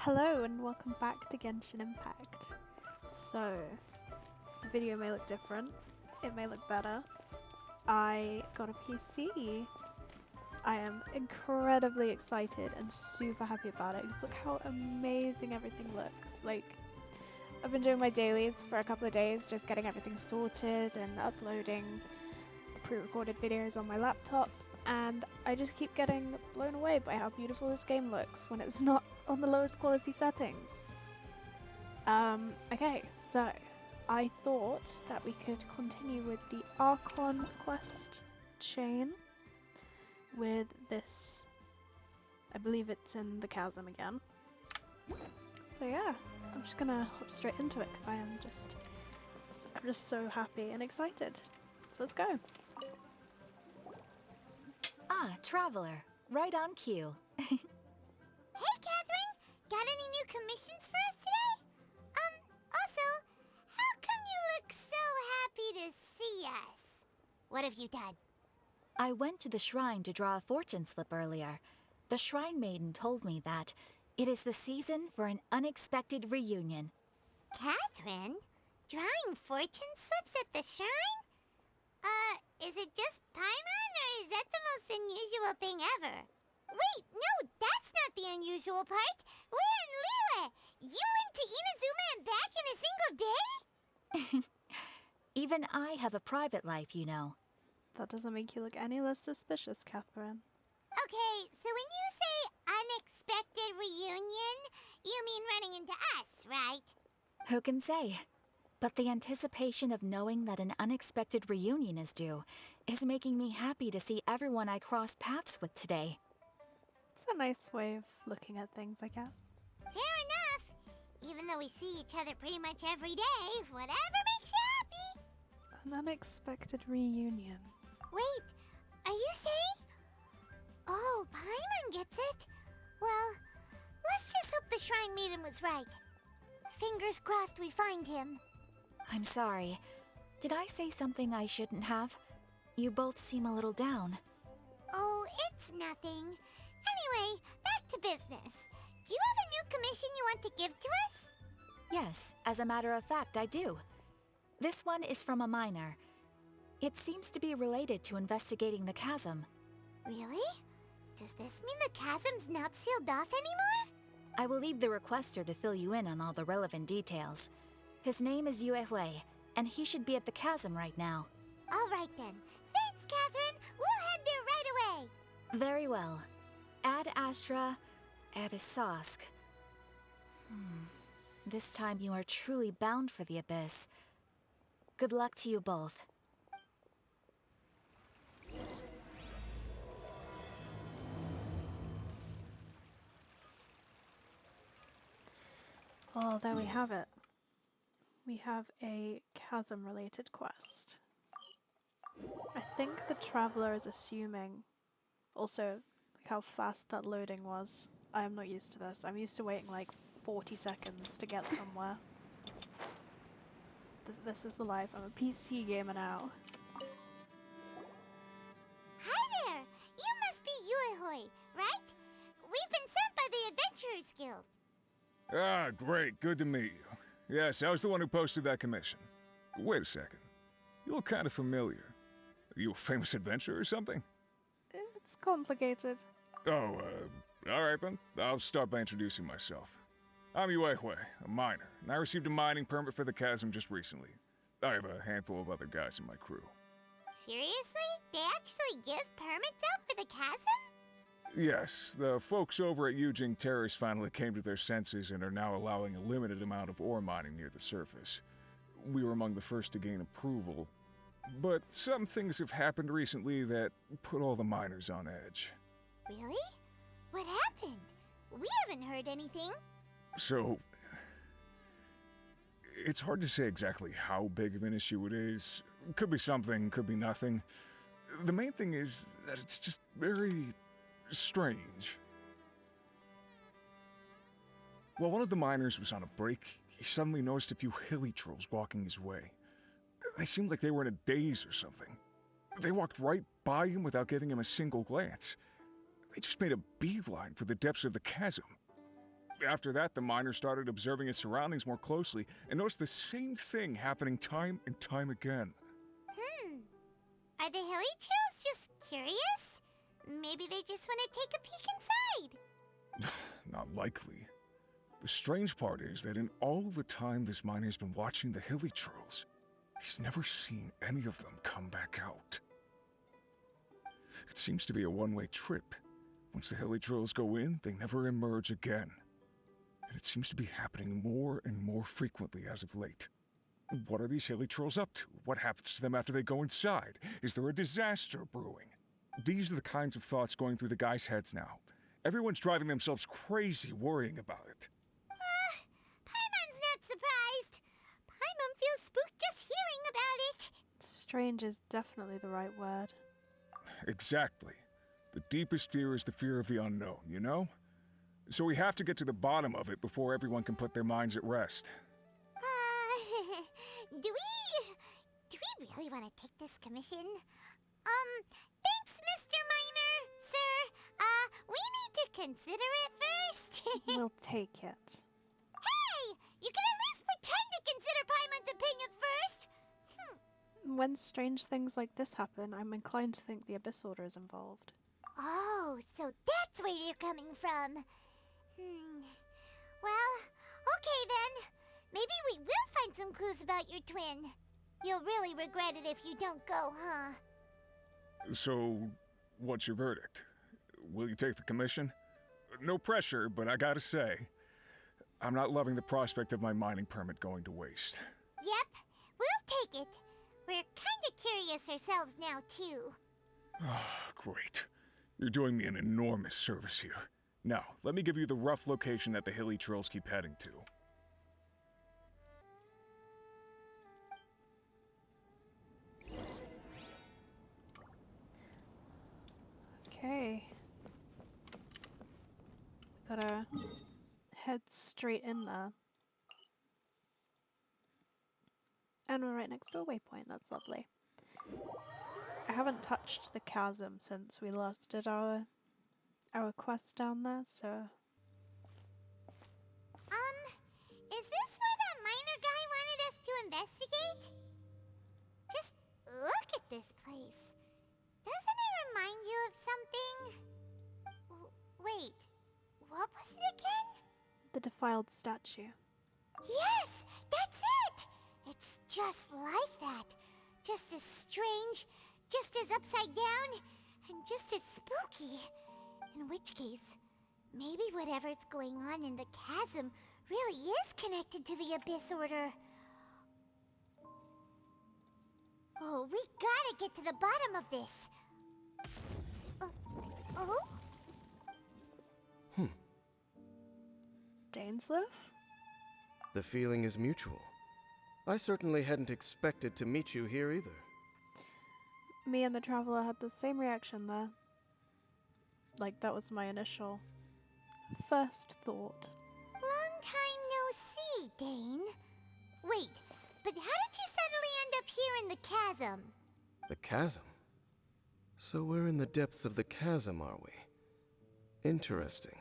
Hello and welcome back to Genshin Impact. So, the video may look different, it may look better. I got a PC. I am incredibly excited and super happy about it because look how amazing everything looks. Like, I've been doing my dailies for a couple of days, just getting everything sorted and uploading pre-recorded videos on my laptop, and I just keep getting blown away by how beautiful this game looks when it's not on the lowest quality settings. Okay, so I thought that we could continue with the Archon quest chain with this. I believe it's in the chasm again. So yeah, I'm just gonna hop straight into it because I'm just so happy and excited. So let's go. Ah, Traveler. Right on cue. Hey, Catherine! Got any new commissions for us today? Also, how come you look so happy to see us? What have you done? I went to the shrine to draw a fortune slip earlier. The shrine maiden told me that it is the season for an unexpected reunion. Catherine? Drawing fortune slips at the shrine? Is it just Paimon, or is that the most unusual thing ever? Wait, no, that's not the unusual part. We're in Liyue. You went to Inazuma and back in a single day? Even I have a private life, you know. That doesn't make you look any less suspicious, Catherine. Okay, so when you say unexpected reunion, you mean running into us, right? Who can say? But the anticipation of knowing that an unexpected reunion is due is making me happy to see everyone I crossed paths with today. It's a nice way of looking at things, I guess. Fair enough. Even though we see each other pretty much every day, whatever makes you happy. An unexpected reunion. Wait, are you saying? Oh, Paimon gets it. Well, let's just hope the Shrine Maiden was right. Fingers crossed we find him. I'm sorry. Did I say something I shouldn't have? You both seem a little down. Oh, it's nothing. Anyway, back to business. Do you have a new commission you want to give to us? Yes, as a matter of fact, I do. This one is from a miner. It seems to be related to investigating the chasm. Really? Does this mean the chasm's not sealed off anymore? I will leave the requester to fill you in on all the relevant details. His name is Yue Hui, and he should be at the chasm right now. All right then. Thanks, Catherine. We'll head there right away. Very well. Ad Astra Abyssosk. This time you are truly bound for the abyss. Good luck to you both. Well, there we have it. We have a chasm-related quest. I think the Traveler is assuming also like how fast that loading was. I am not used to this. I'm used to waiting like 40 seconds to get somewhere. This is the life. I'm a PC gamer now. Hi there. You must be Yue, right? We've been sent by the Adventurers Guild. Ah, great. Good to meet you. Yes, I was the one who posted that commission. Wait a second. You look kind of familiar. Are you a famous adventurer or something? It's complicated. Oh, alright then. I'll start by introducing myself. I'm Yue Hui, a miner, and I received a mining permit for the chasm just recently. I have a handful of other guys in my crew. Seriously? They actually give permits out for the chasm? Yes, the folks over at Yujing Terrace finally came to their senses and are now allowing a limited amount of ore mining near the surface. We were among the first to gain approval, but some things have happened recently that put all the miners on edge. Really? What happened? We haven't heard anything. So, it's hard to say exactly how big of an issue it is. Could be something, could be nothing. The main thing is that it's just very strange. While one of the miners was on a break, he suddenly noticed a few hilly trolls walking his way. They seemed like they were in a daze or something. They walked right by him without giving him a single glance. They just made a beeline for the depths of the chasm. After that, the miner started observing his surroundings more closely and noticed the same thing happening time and time again. Are the hilly trails just curious? Maybe they just want to take a peek inside. Not likely. The strange part is that in all the time this miner's been watching the hilly trails, he's never seen any of them come back out. It seems to be a one-way trip. Once the hilly trails go in, they never emerge again. And it seems to be happening more and more frequently as of late. What are these hilly trolls up to? What happens to them after they go inside? Is there a disaster brewing? These are the kinds of thoughts going through the guys' heads now. Everyone's driving themselves crazy worrying about it. Paimon's not surprised. Paimon feels spooked just hearing about it. Strange is definitely the right word. Exactly. The deepest fear is the fear of the unknown, you know? So we have to get to the bottom of it before everyone can put their minds at rest. Do we really want to take this commission? Thanks, Mr. Miner, sir. We need to consider it first. We'll take it. Hey, you can at least pretend to consider Paimon's opinion first. When strange things like this happen, I'm inclined to think the Abyss Order is involved. Oh, so that's where you're coming from. Well, okay then. Maybe we will find some clues about your twin. You'll really regret it if you don't go, huh? So, what's your verdict? Will you take the commission? No pressure, but I gotta say, I'm not loving the prospect of my mining permit going to waste. Yep, we'll take it. We're kinda curious ourselves now, too. Great. You're doing me an enormous service here. Now, let me give you the rough location that the hilly trails keep heading to. Okay. Gotta head straight in there. And we're right next to a waypoint, that's lovely. I haven't touched the chasm since we last did our quest down there, so... Is this where that miner guy wanted us to investigate? Just look at this place. Doesn't it remind you of something? Wait, what was it again? The defiled statue. Yes, that's it! It's just like that. Just as strange, just as upside down, and just as spooky. In which case, maybe whatever's going on in the chasm really is connected to the Abyss Order. Oh, we gotta get to the bottom of this. Oh? Dainsleif? The feeling is mutual. I certainly hadn't expected to meet you here either. Me and the Traveler had the same reaction there. Like, that was my initial first thought. Long time no see, Dane. Wait, but how did you suddenly end up here in the chasm? The chasm? So we're in the depths of the chasm, are we? Interesting.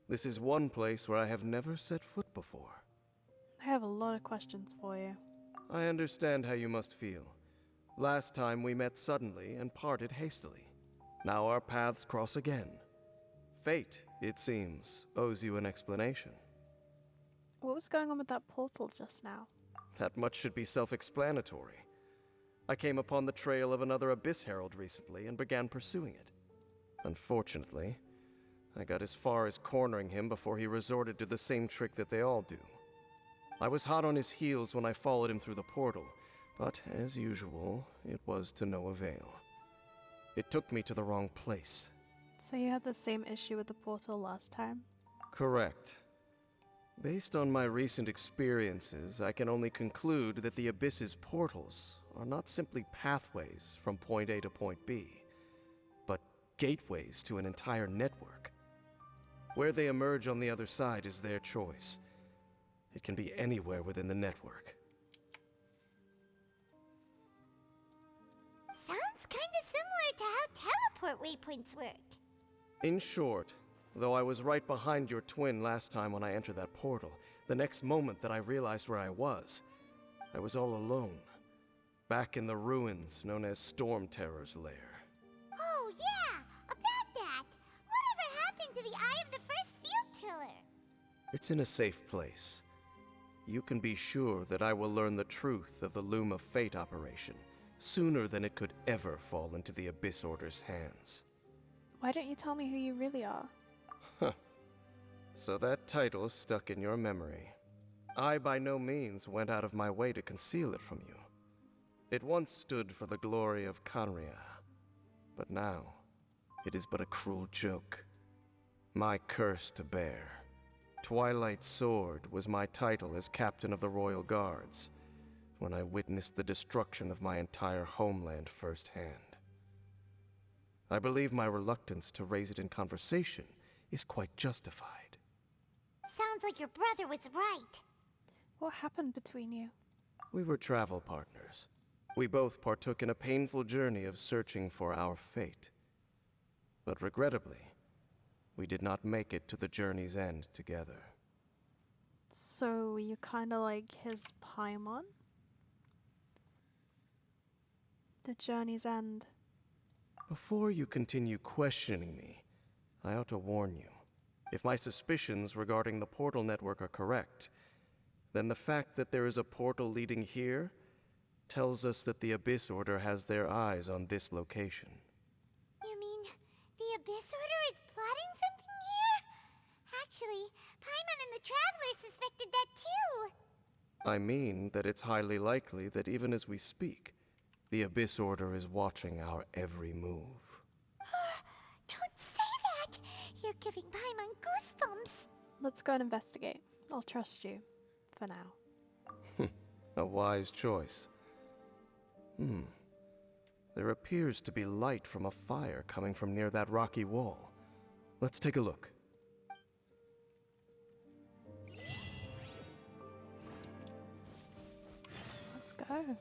This is one place where I have never set foot before. I have a lot of questions for you. I understand how you must feel. Last time we met suddenly and parted hastily. Now our paths cross again. Fate, it seems, owes you an explanation. What was going on with that portal just now? That much should be self-explanatory. I came upon the trail of another Abyss Herald recently and began pursuing it. Unfortunately, I got as far as cornering him before he resorted to the same trick that they all do. I was hot on his heels when I followed him through the portal, but as usual, it was to no avail. It took me to the wrong place. So you had the same issue with the portal last time? Correct. Based on my recent experiences, I can only conclude that the Abyss's portals are not simply pathways from point A to point B, but gateways to an entire network. Where they emerge on the other side is their choice. It can be anywhere within the network. Sounds kinda similar to how teleport waypoints work. In short, Though I was right behind your twin last time when I entered that portal, the next moment that I realized where I was all alone, back in the ruins known as Storm Terror's lair. Oh, yeah! About that! Whatever happened to the Eye of the First Field Tiller? It's in a safe place. You can be sure that I will learn the truth of the Loom of Fate operation sooner than it could ever fall into the Abyss Order's hands. Why don't you tell me who you really are? So that title stuck in your memory. I by no means went out of my way to conceal it from you. It once stood for the glory of Kanria, but now it is but a cruel joke. My curse to bear. Twilight Sword was my title as captain of the Royal Guards when I witnessed the destruction of my entire homeland firsthand. I believe my reluctance to raise it in conversation is quite justified. Sounds like your brother was right. What happened between you? We were travel partners. We both partook in a painful journey of searching for our fate. But regrettably, we did not make it to the journey's end together. So you're kinda like his Paimon? The journey's end. Before you continue questioning me, I ought to warn you. If my suspicions regarding the portal network are correct, then the fact that there is a portal leading here tells us that the Abyss Order has their eyes on this location. You mean the Abyss Order is plotting something here? Actually, Paimon and the Traveler suspected that too. I mean that it's highly likely that even as we speak, the Abyss Order is watching our every move. Don't say that! You're giving Paimon goosebumps. Let's go and investigate. I'll trust you. For now. A wise choice. There appears to be light from a fire coming from near that rocky wall. Let's take a look. Let's go.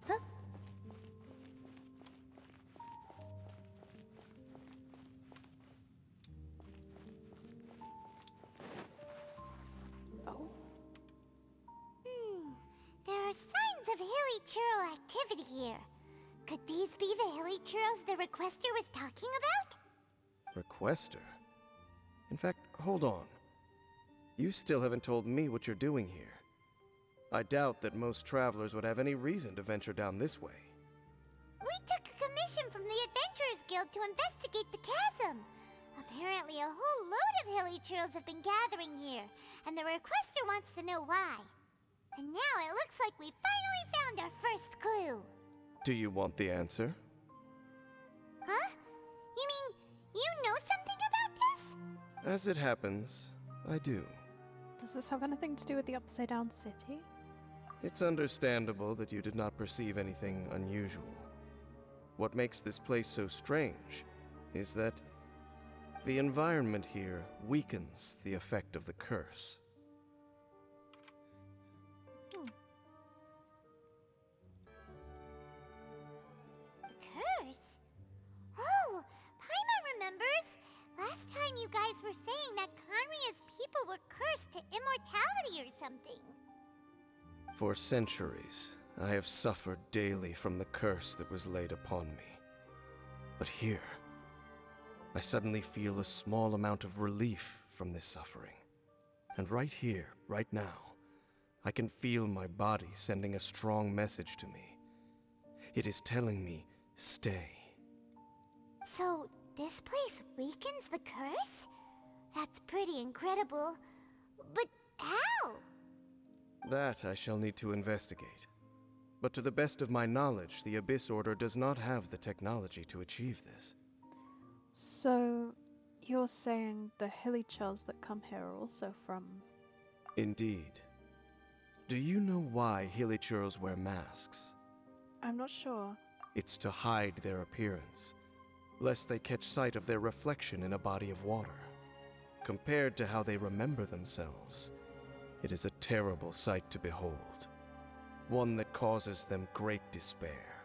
Huh? Oh. There are signs of hilly churl activity here. Could these be the hilly churls the requester was talking about? Requester? In fact, hold on. You still haven't told me what you're doing here. I doubt that most travelers would have any reason to venture down this way. We took a commission from the Adventurers Guild to investigate the chasm. Apparently a whole load of hilly churls have been gathering here, and the requester wants to know why. And now it looks like we finally found our first clue. Do you want the answer? Huh? You mean you know something about this? As it happens, I do. Does this have anything to do with the Upside Down City? It's understandable that you did not perceive anything unusual. What makes this place so strange is that the environment here weakens the effect of the curse. Curse? Oh, Paimon remembers. Last time you guys were saying that Kanria's people were cursed to immortality or something. For centuries, I have suffered daily from the curse that was laid upon me. But here, I suddenly feel a small amount of relief from this suffering. And right here, right now, I can feel my body sending a strong message to me. It is telling me, stay. So, this place weakens the curse? That's pretty incredible. But how? That I shall need to investigate. But to the best of my knowledge, the Abyss Order does not have the technology to achieve this. So, you're saying the hilly churls that come here are also from... Indeed. Do you know why Hilichurls wear masks? I'm not sure. It's to hide their appearance, lest they catch sight of their reflection in a body of water. Compared to how they remember themselves, it is a terrible sight to behold. one that causes them great despair.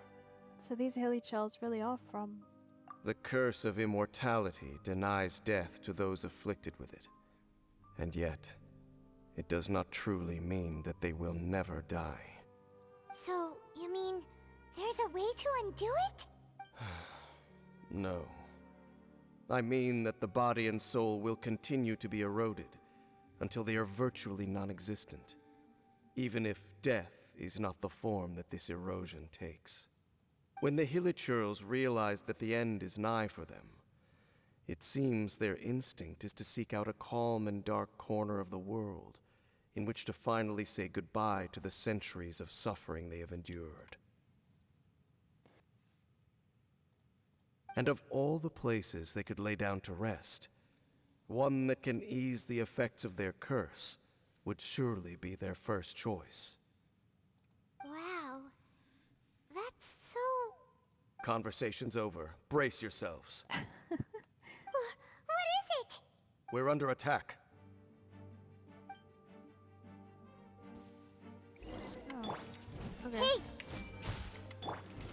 So these hilly chels really are from... The curse of immortality denies death to those afflicted with it. And yet, it does not truly mean that they will never die. So, you mean there's a way to undo it? No. I mean that the body and soul will continue to be eroded until they are virtually non-existent, even if death is not the form that this erosion takes. When the Hilichurls realize that the end is nigh for them, it seems their instinct is to seek out a calm and dark corner of the world in which to finally say goodbye to the centuries of suffering they have endured. And of all the places they could lay down to rest, one that can ease the effects of their curse would surely be their first choice. Wow. That's so... Conversation's over. Brace yourselves. What is it? We're under attack. Oh. Okay. Hey!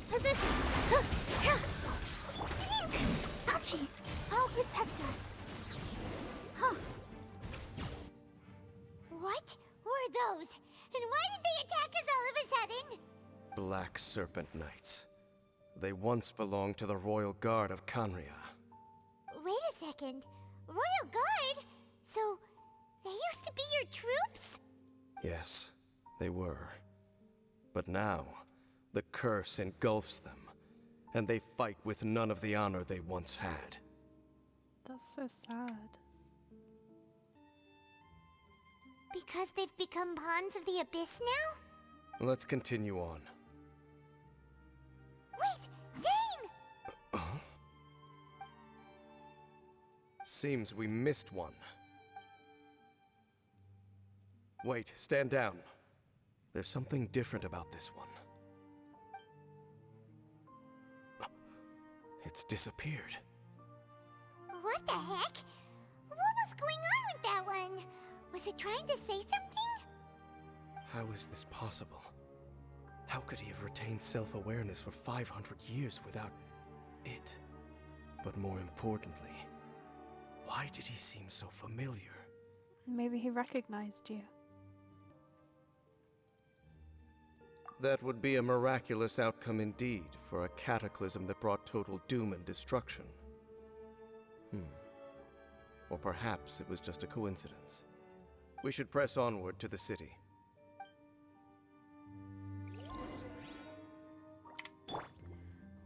Positions! Ouchie! I'll protect us. Huh. What were those? And why did they attack us all of a sudden? Black Serpent Knights. They once belonged to the Royal Guard of Kanria. Wait a second. Royal Guard? So, they used to be your troops? Yes, they were. But now, the curse engulfs them, and they fight with none of the honor they once had. That's so sad. Because they've become pawns of the Abyss now? Let's continue on. Wait! Dane! Seems we missed one. Wait, stand down. There's something different about this one. It's disappeared. What the heck? What was going on with that one? Was it trying to say something? How is this possible? How could he have retained self-awareness for 500 years without it? But more importantly, why did he seem so familiar? Maybe he recognized you. That would be a miraculous outcome indeed for a cataclysm that brought total doom and destruction. Or perhaps it was just a coincidence. We should press onward to the city.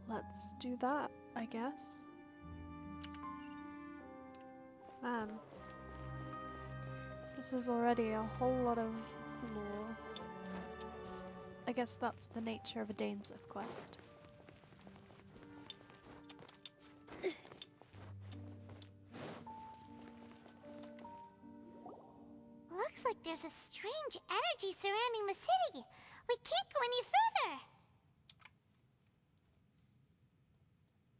Let's do that, I guess. Man. This is already a whole lot of lore. I guess that's the nature of a dainsleif quest. Looks like there's a strange energy surrounding the city. We can't go any further.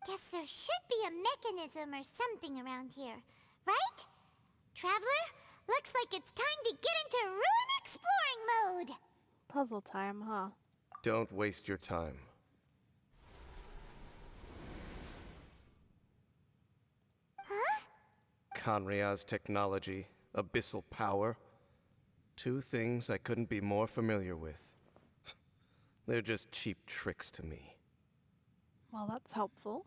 Guess there should be a mechanism or something around here, right? Traveler, looks like it's time to get into ruin exploring mode. Puzzle time, huh? Don't waste your time. Huh? Kanria's technology, abyssal power. Two things I couldn't be more familiar with. They're just cheap tricks to me. Well, that's helpful.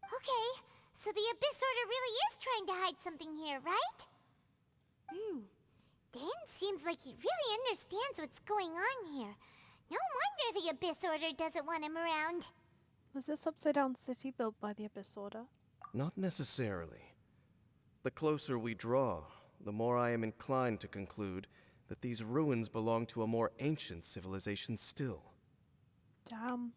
Okay, so the Abyss Order really is trying to hide something here, right? Dan seems like he really understands what's going on here. No wonder the Abyss Order doesn't want him around. Was this upside down city built by the Abyss Order? Not necessarily. The closer we draw, the more I am inclined to conclude that these ruins belong to a more ancient civilization still. Damn.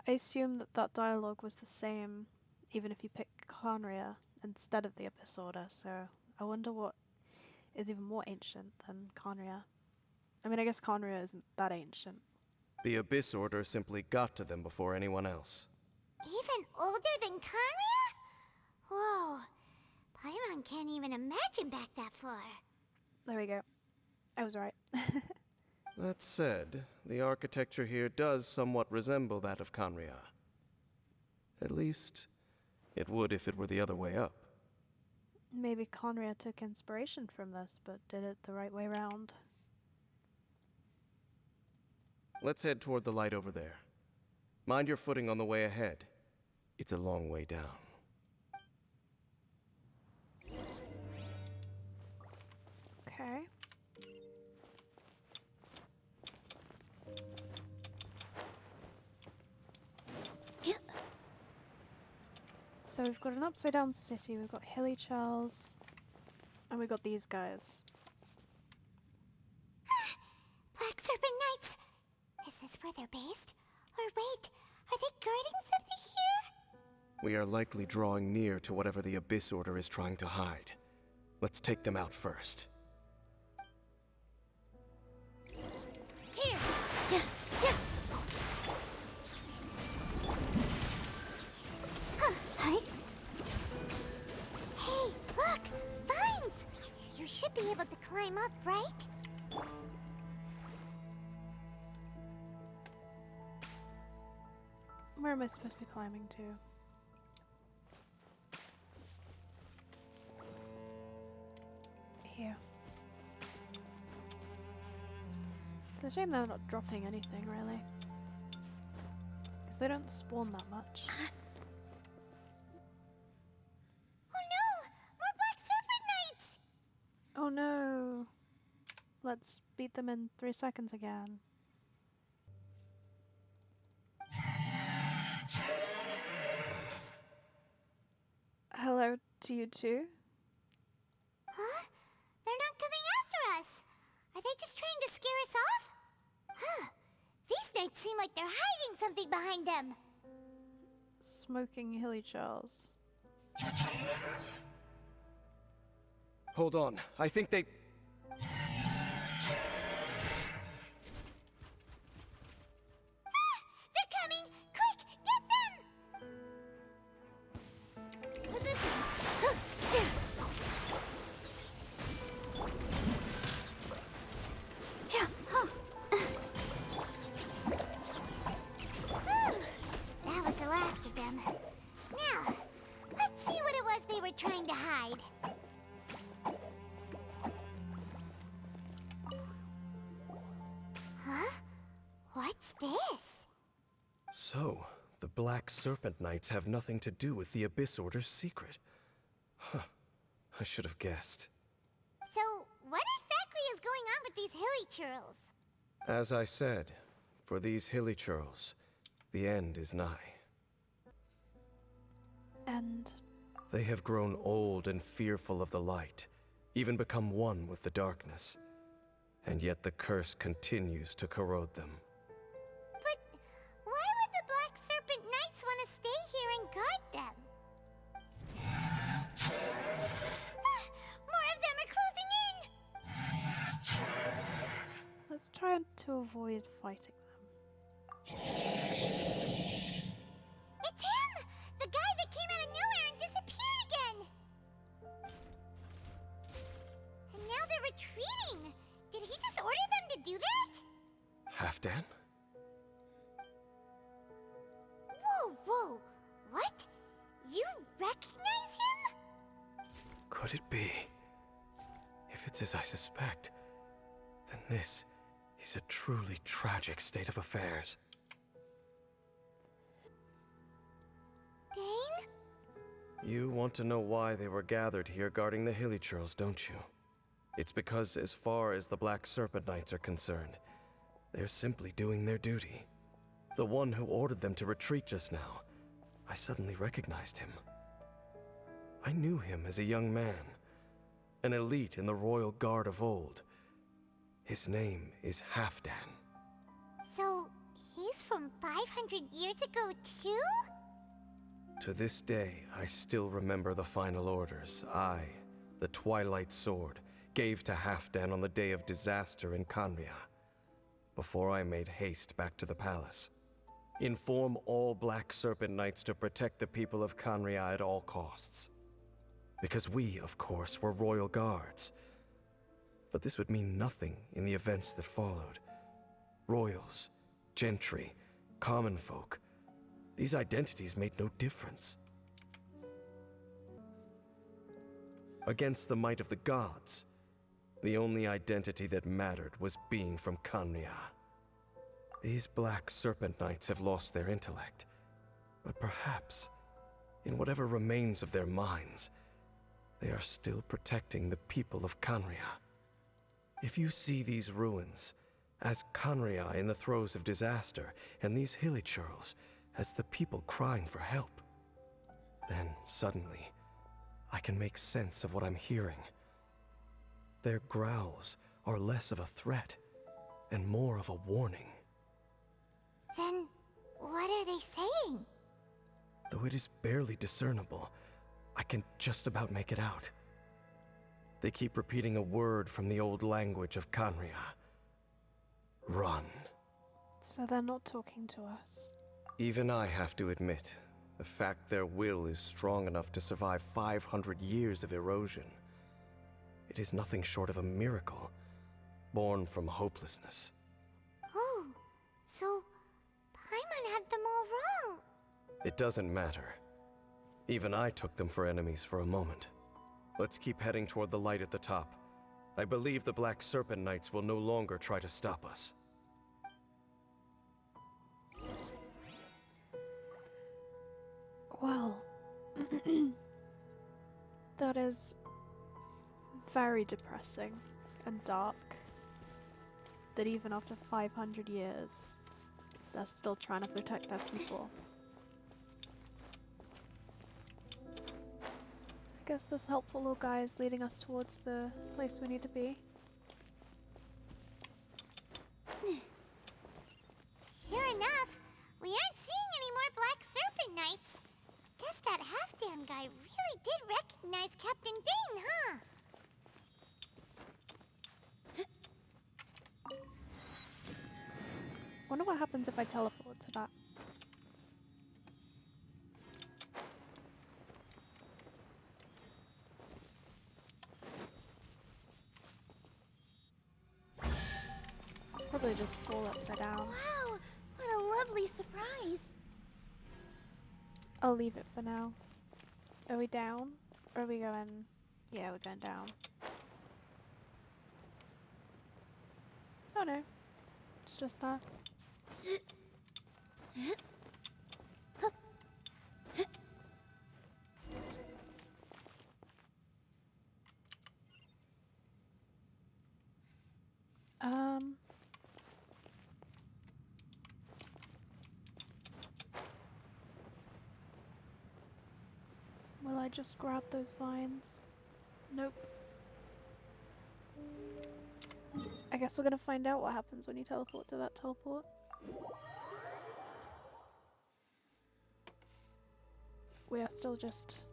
I assume that that dialogue was the same, even if you pick Khaenri'ah instead of the Abyss Order, so I wonder what is even more ancient than Khaenri'ah. I mean, I guess Khaenri'ah isn't that ancient. The Abyss Order simply got to them before anyone else. Even older than Khaenri'ah? Whoa. Paimon can't even imagine back that far. There we go. I was right. That said, the architecture here does somewhat resemble that of Kanria. At least, it would if it were the other way up. Maybe Conria took inspiration from this, but did it the right way round. Let's head toward the light over there. Mind your footing on the way ahead. It's a long way down. Okay. So we've got an upside down city, we've got Hilly Charles, and we've got these guys. Black Serpent Knights! Is this where they're based? Or wait, are they guarding something here? We are likely drawing near to whatever the Abyss Order is trying to hide. Let's take them out first. Here! Yeah, yeah. Hi. Hey, look! Vines! You should be able to climb up, right? Where am I supposed to be climbing to? Here. It's a shame they're not dropping anything, really. Because they don't spawn that much. Oh no! More Black Serpent Knights! Oh no! Let's beat them in 3 seconds again. Hello to you too? Huh? They're not coming after us! Are they just trying to scare us off? Huh. These knights seem like they're hiding something behind them. Smoking Hilly Charles. Hold on, I think they... They're coming! Quick, get them! Positions. That was the last of them. Now, let's see what it was they were trying to hide. Huh? What's this? So, the Black Serpent Knights have nothing to do with the Abyss Order's secret. Huh. I should have guessed. So, what exactly is going on with these hilly churls? As I said, for these hilly churls, the end is nigh. And They have grown old and fearful of the light, even become one with the darkness. And yet the curse continues to corrode them. But why would the Black Serpent Knights want to stay here and guard them? More of them are closing in! let's try to avoid fighting them. It's him! The guy that came out of nowhere and disappeared again! And now they're retreating! Did he just order them to do that? Halfdan? Whoa, whoa! What? You recognize him? Could it be? If it's as I suspect, then this is a truly tragic state of affairs. Dane? You want to know why they were gathered here guarding the hilly churls, don't you? It's because as far as the Black Serpent Knights are concerned, they're simply doing their duty. The one who ordered them to retreat just now, I suddenly recognized him. I knew him as a young man, an elite in the royal guard of old. His name is Halfdan. So, he's from 500 years ago too? To this day, I still remember the final orders I, the Twilight Sword, gave to Halfdan on the day of disaster in Kanria, before I made haste back to the palace. Inform all Black Serpent Knights to protect the people of Kanria at all costs. Because we, of course, were royal guards. But this would mean nothing in the events that followed, Royals, gentry, common folk. These identities made no difference. Against the might of the gods, the only identity that mattered was being from Canria. These Black Serpent Knights have lost their intellect, but perhaps, in whatever remains of their minds, they are still protecting the people of Canria. If you see these ruins as Canria in the throes of disaster, and these hilly churls as the people crying for help, then suddenly I can make sense of what I'm hearing. Their growls are less of a threat and more of a warning. Then, what are they saying? Though it is barely discernible, I can just about make it out. They keep repeating a word from the old language of Canria. Run. So they're not talking to us. Even I have to admit, the fact their will is strong enough to survive 500 years of erosion. It is nothing short of a miracle, born from hopelessness. Oh, so Paimon had them all wrong. It doesn't matter. Even I took them for enemies for a moment. Let's keep heading toward the light at the top. I believe the Black Serpent Knights will no longer try to stop us. Well, that is very depressing and dark. That even after 500 years, they're still trying to protect their people. I guess this helpful little guy is leading us towards the place we need to be. Sure enough, we aren't seeing any more Black Serpent Knights. Guess that half-damn guy really did recognize Captain Dane, huh? Wonder what happens if I teleport to that. Probably just fall upside down. Wow, what a lovely surprise. I'll leave it for now. Are we down? Or are we going... Yeah, we're going down. Oh no. It's just that. Will I just grab those vines? Nope. I guess we're gonna find out what happens when you teleport to that teleport. We are still just...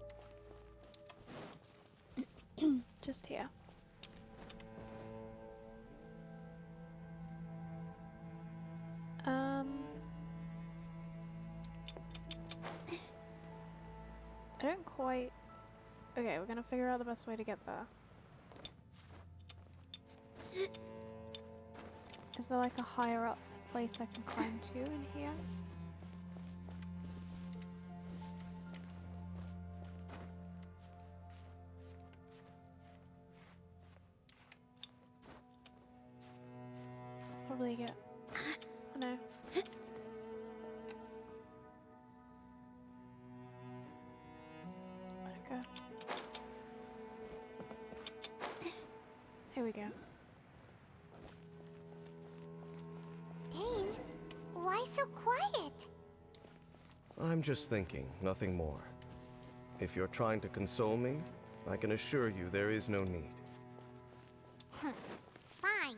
just here. I don't quite... Okay, we're gonna figure out the best way to get there. Is there like a higher up place I can climb to in here? Probably get... Oh no. Where'd it go? Here we go. Dane, why so quiet? I'm just thinking, nothing more. If you're trying to console me, I can assure you there is no need. Fine.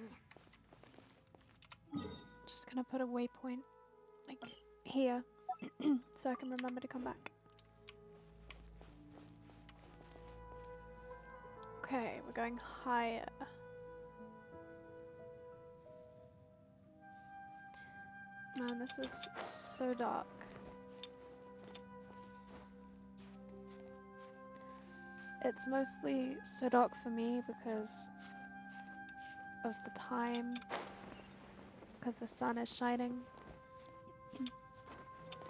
Just gonna put a waypoint, like, here, so I can remember to come back. Okay, we're going higher. Man, this is so dark. It's mostly so dark for me because of the time because the sun is shining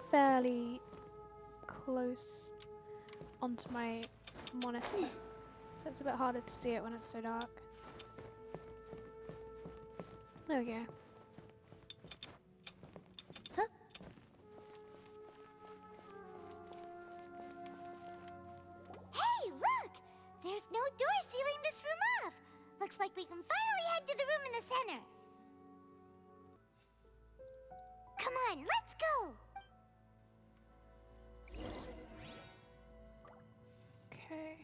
fairly close onto my monitor, so it's a bit harder to see it when it's so dark. There we go. Hey, look! There's no door sealing this room off. Looks like we can finally head to the room in the center. Come on, let's go! Okay.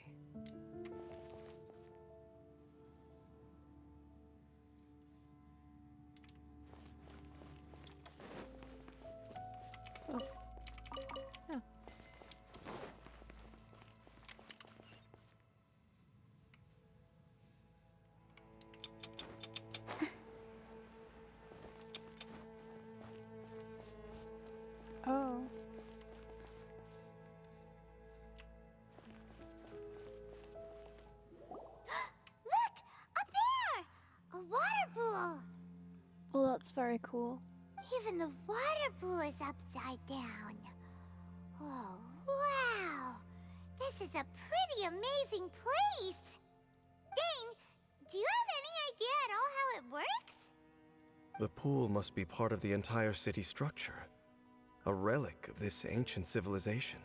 So that's... Oh. Oh. Look! Up there! A water pool! Well, that's very cool. Even the water pool is upside down. Oh, wow! This is a pretty amazing place! Dane, do you have any idea at all how it works? The pool must be part of the entire city structure, a relic of this ancient civilization.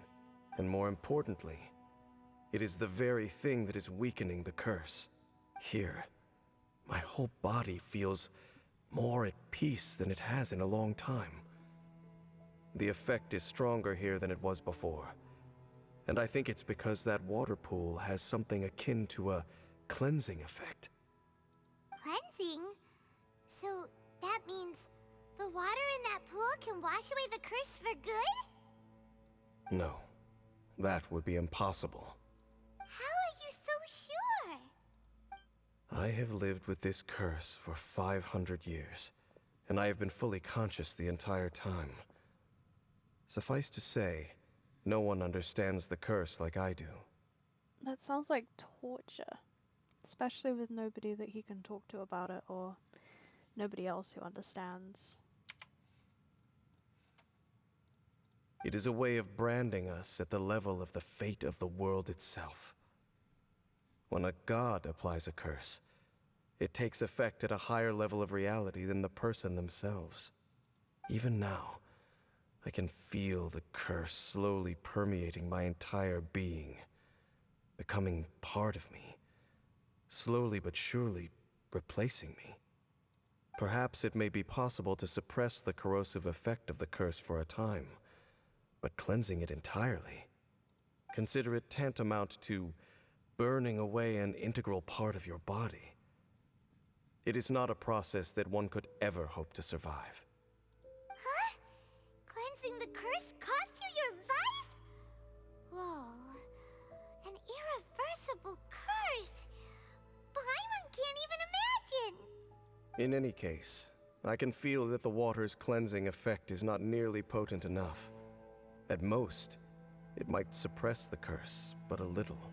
And more importantly, it is the very thing that is weakening the curse. Here, my whole body feels more at peace than it has in a long time. The effect is stronger here than it was before. And I think it's because that water pool has something akin to a cleansing effect. Cleansing? So that means the water in that pool can wash away the curse for good? No, that would be impossible. How are you so sure? I have lived with this curse for 500 years, and I have been fully conscious the entire time. Suffice to say, no one understands the curse like I do. That sounds like torture. Especially with nobody that he can talk to about it, or nobody else who understands. It is a way of branding us at the level of the fate of the world itself. When a god applies a curse, it takes effect at a higher level of reality than the person themselves. Even now, I can feel the curse slowly permeating my entire being, becoming part of me, slowly but surely replacing me. Perhaps it may be possible to suppress the corrosive effect of the curse for a time, but cleansing it entirely, consider it tantamount to burning away an integral part of your body. It is not a process that one could ever hope to survive. Huh? Cleansing the curse cost you your life? Whoa. An irreversible curse. Paimon can't even imagine. In any case, I can feel that the water's cleansing effect is not nearly potent enough. At most, it might suppress the curse, but a little.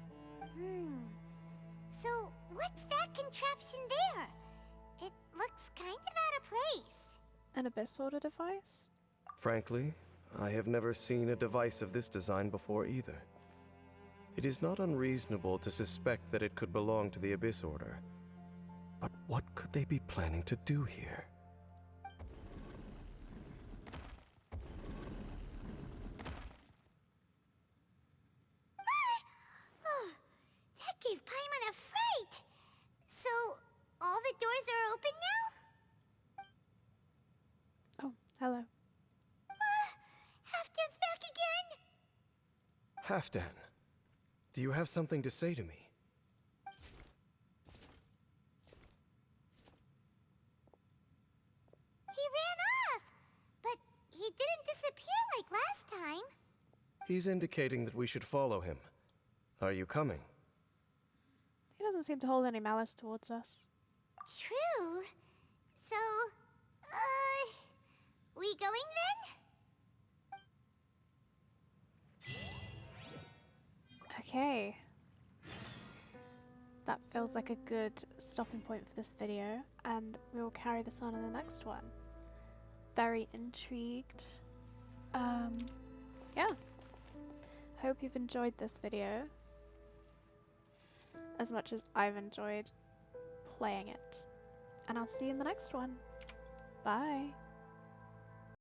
So, what's that contraption there? It looks kind of out of place. An abyss order device? Frankly, I have never seen a device of this design before either. It is not unreasonable to suspect that it could belong to the Abyss Order. But what could they be planning to do here? Oh, that gave Paimon a fright. So, all the doors are open now? Oh, hello. Halfdan's back again? Halfdan, do you have something to say to me? He ran off, but he didn't disappear like last time. He's indicating that we should follow him. Are you coming? He doesn't seem to hold any malice towards us. True. So, we going then? Okay. That feels like a good stopping point for this video, and we will carry this on in the next one. very intrigued. Yeah. Hope you've enjoyed this video as much as I've enjoyed playing it. And I'll see you in the next one. Bye.